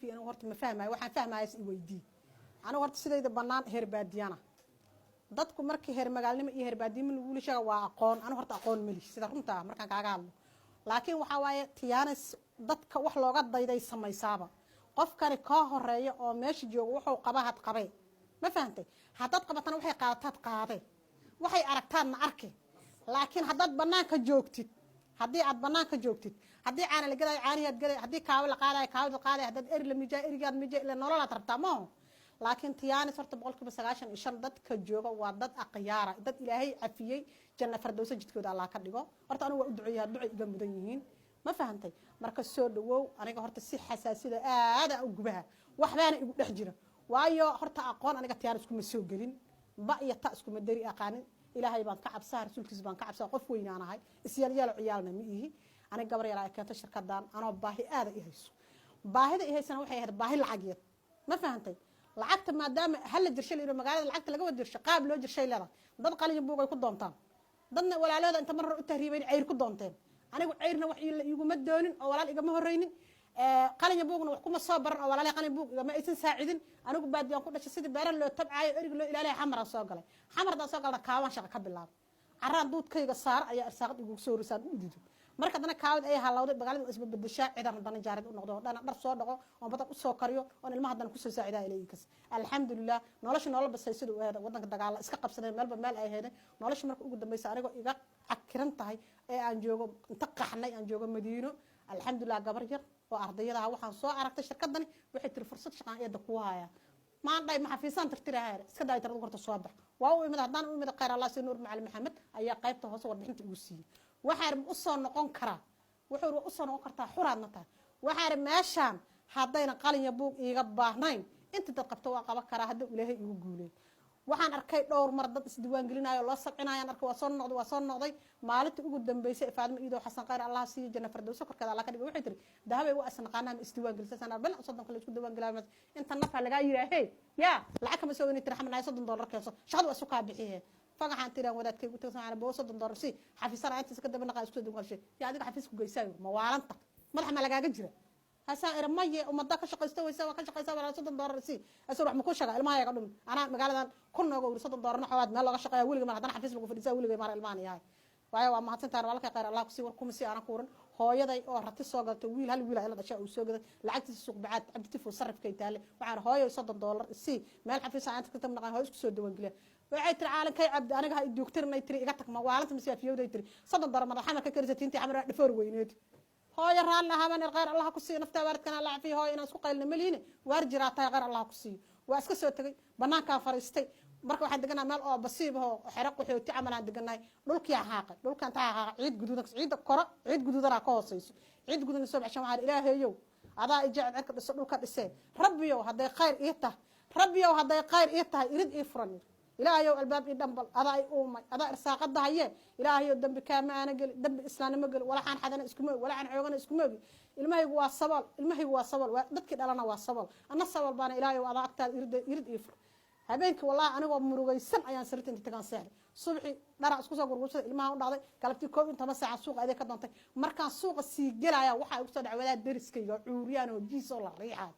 dhibkii inuu horta ma fahmaayo waxaan fahmaaya is weydii anigu horta sidayda banaan heer baadiyana dadku markii heer magaalnimo iyo heer baadiimo lagu lishaga waa aqoon anigu horta aqoon ma lihi sida runta markaan kaaga hadlo laakiin waxa waaye tiyaanis dadka wax looga dayday samaysaaba qofkani ka horeeyo oo meesha joogo wuxuu qabahad qabay ma fahantay haddaad qabatana waxay qaadataad qaaday waxay aragtaadna arki laakiin haddaad banaanka joogtid haddii aad banaanka joogtid haddii caana la gaday caaniyaad gaday haddii kaawo la qaadayo kaawada qaaday haddaad eri la mijaa erigaad mija ila nololaad rabtaa maaho laakiin tiyaanis horta 95% dadka jooga waa dad aqyaara dad ilaahay cafiyey janna fardowsa jidkooda Allah ka dhigo horta anigu waa u duceeyaa duco iga mudan yihiin ma fahantay marka soo dhawow aniga horta si xasaasida aad u gubaha waxbaana igu dhex jira waayo horta aqoon aniga tiyaanis kuma soo gelin ba iyo ta isku madari aqaanin ilaahay baan ka cabsaa rasuulkiisa baan ka cabsaa qof weynaanahay isyal ciyaalna ma ihi aniga gabar yar ay keento shirkadan anoo baahi aad ay hayso baahida ay haysana waxay ahayd baahi lacageed ma fahantay lacagta maadaama hal jirshay leeyahay magaalada lacagta laga wada jirshay qaab loo jirshay leedahay dad qalin buug ay ku doontaan dadna walaalada inta mar u tahriibay ceyr ku doonteen anigu ceyrna wax iigu ma doonin oo walaal igama horeynin qalin buugna wax kuma soo baran oo walaal qalin buug igama aysan saacidin anigu baadiyaan ku dhashay sidii beeran loo tabcaayo erig loo ilaalay xamar soo galay xamarda soo galna kaawan shaqo ka bilaab caraan duudkayga saar ayaa arsaaqad igu soo risaan u diido marka dana kaawad ay halawday magaalada isba bedeshaa ciidan dana jaarid u noqdo dana dhar soo dhago oo badan u soo kariyo oo ilmaha dana ku soo saacidaa ilaykas alxamdulillah nolosha nolol basay sidoo ahayd wadanka dagaal iska qabsadeen meelba meel ay ahayd nolosha marka ugu dambeysay aniga iga cakiran tahay ee aan joogo inta qaxnay aan joogo Madiino alxamdulillah gabar yar oo ardayada waxaan soo aragtay shirkadani waxay tir fursad shaqo ee ku haya ما عندي ما حفيظان ترتيرها سكدا يتردو كرت صوابح واو إمد هدان إمد قير الله سنور معلم محمد أيها قيبته هو صور بحنت الوسي وحارب أصلا نقون كرا وحور أصلا نقون كرتا حراد نتا وحارب ماشان هداينا قالين يبوك يقباه ناين انت تقبتوا قبا كرا هدو إليه يقولين waxaan arkay dhowr mar dad isdiiwaan gelinayo loo sabcinayaan arkay waa soo noqday maalintii ugu dambeysay Faadimo Iido Xasan Qeyr Allah siiyo janna fardowso korkeeda Allah ka dhigo waxay tiri dahabay waa asnaqaanaa isdiiwaan gelisana bal soddon kale isku diiwaan gelaa inta nafa laga yiraahay ya lacag kama soo inay $100 $30 keenso shaqadu waa suuqa bixiyay fagaxan tiraan wadaadkay u tagsan aan $100 si xafiisana inta iska daba naqaa isku diiwaan gashay ya adiga xafiisku geysaayo ma waalanta madax ma lagaaga jira هسا إرمية ومضى كشقيسته ويسوى كشقيسته ولا $100 سي أسرع مكوشة الماء يقدم أنا مقالة كنا نقول $100 نحواد ما الله كشقيا ولي ما هذا حفيز بقول فريسة ولي ما الماني هاي ويا ما هتنتهر ولا كقير الله كسي وركم سي أنا كورن هاي يدي رحت السوق تويل هالويل هلا أشياء والسوق لعبت السوق بعد عبد تفو صرف كي تالي وعار هاي $100 سي ما الحفيز عندك كتب نقا هاي كسر دوان قليه وعيت العالم كي عبد أنا هاي الدكتور ما يتري إجتك ما وعالم مسيا فيه وده يتري $100 ما رحنا ككرزتين تي عمر دفور وينيت هاي ران لها من الغير الله كسي نفتا وارد كان الله فيه هاي ناس قيل مليين وارجراتا غير الله كسي واسك سو تغي بنانكا فريستي marka waxaan deganaa meel oo basiib oo xiraq wuxuu ti amalaan deganay dhulkii xaaqay dhulkan taa ciid guduudan ciid koro ciid guduudan ka hooseyso ciid guduudan soo baxshan waxa ilaahayow adaa ijaac cirka dhiso dhulka dhisay rabbiyow haday khayr ii tahay rabbiyow haday khayr ii tahay irid ii furan ilaahayow albaab ii dambal adaa ii uumay adaa irsaaqada haye ilaahayow dambi kaama ana gal dambi islaanimo gal wala xaan xadana isku moog wala xaan xoogana isku moog ilmahaygu waa sabal dadkii dhalana waa sabal ana sabal baana ilaahayow adaa agtaad irid ii fur habeenkii wallahi aniga murugaysan ayaan sariirta tagaan seexday subaxi dhara isku soo gurgursaday ilmaha u dhacday galabtii 12 saac suuqa ay ka doontay markaan suuqa sii galaya waxa ay u soo dhacwadaa dariskayga cuuriyaan oo jiiso la riixay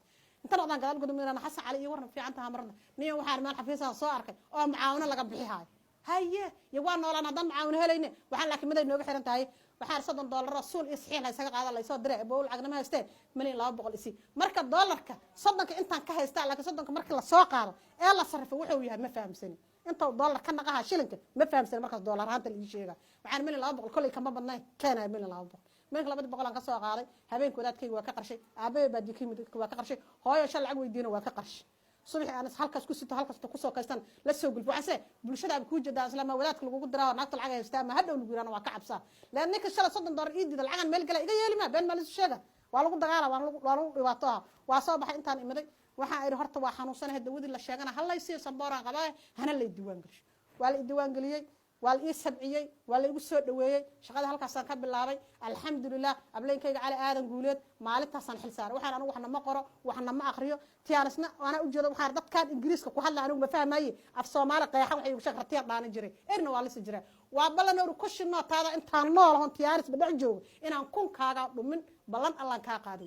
inta noqdaan gadaal gudumina Xasan Cali iyo warna fiican tahay marna niyo waxaan meel xafiisan soo arkay oo macaawino laga bixihay haye iyo waa noolaan hadan macaawino helayne waxaan laakiin miday nooga xiran tahay waxaan $100 rasuul isxiin isaga qaada la soo diray bool agnama haysteen $200 isi marka dollarka soddonka intaan ka haystaa laakiin soddonka markii la soo qaado ee la sarrifo wuxuu yahay ma fahamsan inta dollar ka naqaha shilinka ma fahamsan markaas dollar ahaanta la sheega waxaan $200 kulay kama badnay keenay $200 marka 200 aan ka soo qaaday habeenkii wadaadkayga waa ka qarshay aabay baadikii midka waa ka qarshay hooyo shal lacag weydiina waa ka qarshay subax aan halkaas ku sito halkaas ku soo kaystan la soo gulbo waxase bulshada ku jeedaa islaama wadaadka lagu diraa naagta lacag haystaa ma hadhow lagu yiraana waa ka cabsaa laan ninka shala $30 ii dida lacagan meel gala iga yeelima been ma la sheega waa lagu dagaala waa lagu dhibaato waa soo baxay intaan imaday waxa ay horta waa xanuunsanahay dawadii la sheegana hal la siiyo sanbooraan qabaa hana la diiwaan galiyo waa la diiwaan galiyay waa la sabciyay waa la igu soo dhaweeyay shaqada halkaas aan ka bilaabay alxamdulillah ableenkayga cali aadan guuleed maalintaas aan xil saaray waxaan anigu waxna ma qoro waxna ma aqriyo tiyaanisna ana u jeedo waxaan dadkaan ingiriiska ku hadla anigu ma fahmaayay af Soomaali qeexan waxay ugu shaqartiyaan dhaanan jiray erna waa la sii jiray waa balan oo ku shino taada intaan nool hon tiyaanis badhac joogo inaan kun kaaga dhumin balan Allah ka qaado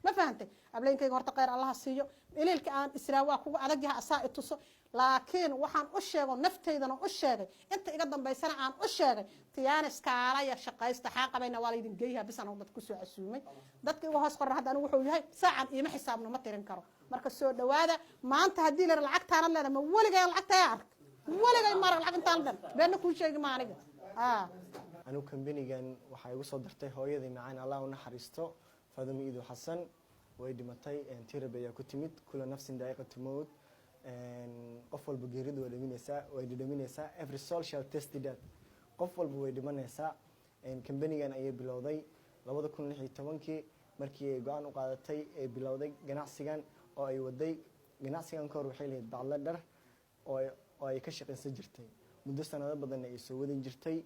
ma fahantay ableenkayga horta khayr allaha siiyo ileelka aan israa waa kugu adag yahay asaa ituso laakiin waxaan u sheego nafteydana u sheegay inta iga dambaysana aan u sheegay tiyaanis kaalaya shaqaysta xaqabayna waa laydin geeyaha bisan oo dad ku soo casuumay dadka igu hoos qoran hadda anigu wuxuu yahay saacan iima xisaabno ma tirin karo marka soo dhawaada maanta haddii la lacagtaana leedahay ma waligay lacagtay ark waligay mar lacag intaan dhan beena ku sheegi ma aniga anigu kambanigan waxay igu soo dartay hooyadii macaan Allah u naxariisto Faadimo Iido Xasan way dhimatay tirab ayaa ku timid kula nafsin daqiiqatu mawt qof walba geeridu way dhimanaysaa every social test that qof walba way dhimanaysaa kambanigan ayay bilowday 2016 markii ay go'aan u qaadatay ay bilowday ganacsigan oo ay waday ganacsigan ka hor waxay leeyahay bacla dhar oo ay ka shaqeysan jirtay muddo sanado badan ay soo wadan jirtay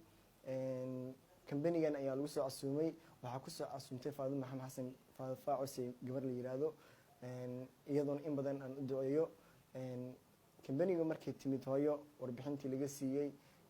kambanigan ayaa lagu soo casuumay waxa ku soo casuumtay Faadimo Maxamed Xasan Faacusay gabar la yiraahdo iyadoon in badan aan u duceeyo kambaniga markay timid hooyo warbixintii laga siiyay